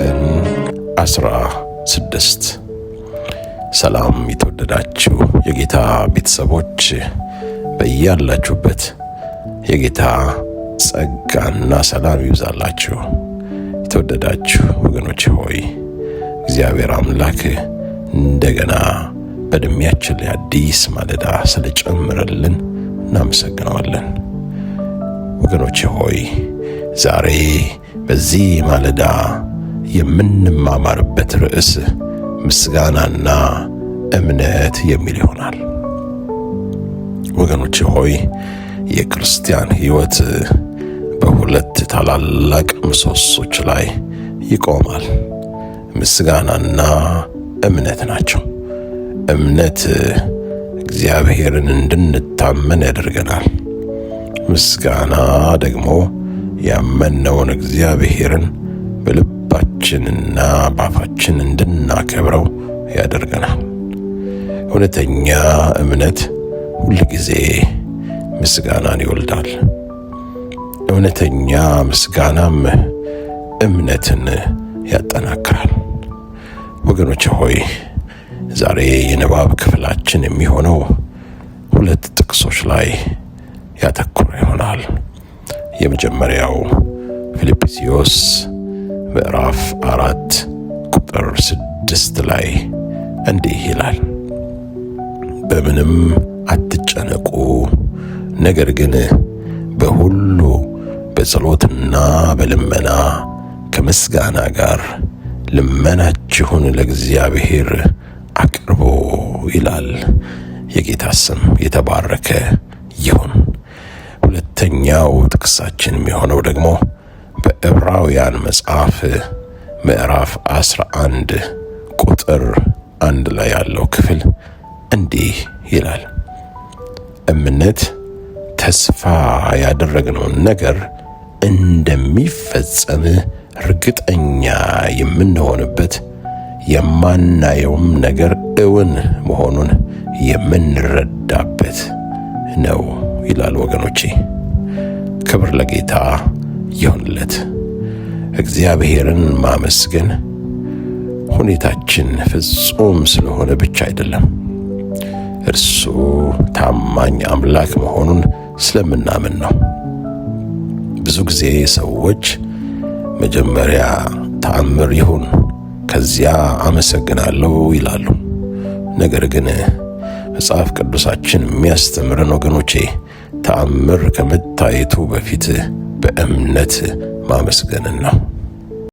ቀን 16 ሰላም የተወደዳችሁ የጌታ ቤተሰቦች በያላችሁበት የጌታ ጸጋና ሰላም ይብዛላችሁ። የተወደዳችሁ ወገኖች ሆይ እግዚአብሔር አምላክ እንደገና በእድሜያችን ላይ አዲስ ማለዳ ስለጨመረልን እናመሰግነዋለን። ወገኖች ሆይ ዛሬ በዚህ ማለዳ የምንማማርበት ርዕስ ምስጋናና እምነት የሚል ይሆናል። ወገኖች ሆይ የክርስቲያን ሕይወት በሁለት ታላላቅ ምሰሶች ላይ ይቆማል። ምስጋናና እምነት ናቸው። እምነት እግዚአብሔርን እንድንታመን ያደርገናል። ምስጋና ደግሞ ያመነውን እግዚአብሔርን በልባችንና በአፋችን እንድናከብረው ያደርገናል። እውነተኛ እምነት ሁልጊዜ ምስጋናን ይወልዳል። እውነተኛ ምስጋናም እምነትን ያጠናክራል። ወገኖች ሆይ ዛሬ የንባብ ክፍላችን የሚሆነው ሁለት ጥቅሶች ላይ ያተኮረ ይሆናል። የመጀመሪያው ፊልጵስዩስ ምዕራፍ 4 ቁጥር 6 ላይ እንዲህ ይላል፣ በምንም አትጨነቁ፣ ነገር ግን በሁሉ በጸሎትና በልመና ከምስጋና ጋር ልመናችሁን ለእግዚአብሔር አቅርቦ ይላል። የጌታ ስም የተባረከ ይሁን። ሁለተኛው ጥቅሳችን የሚሆነው ደግሞ በዕብራውያን መጽሐፍ ምዕራፍ 11 ቁጥር 1 ላይ ያለው ክፍል እንዲህ ይላል፣ እምነት ተስፋ ያደረግነውን ነገር እንደሚፈጸም እርግጠኛ የምንሆንበት የማናየውም ነገር እውን መሆኑን የምንረዳበት ነው ይላል። ወገኖቼ ክብር ለጌታ ይሁንለት። እግዚአብሔርን ማመስገን ሁኔታችን ፍጹም ስለሆነ ብቻ አይደለም፣ እርሱ ታማኝ አምላክ መሆኑን ስለምናምን ነው። ብዙ ጊዜ ሰዎች መጀመሪያ ተአምር ይሁን ከዚያ አመሰግናለሁ ይላሉ። ነገር ግን መጽሐፍ ቅዱሳችን የሚያስተምረን ወገኖቼ ተአምር ከመታየቱ በፊት በእምነት ማመስገንን ነው።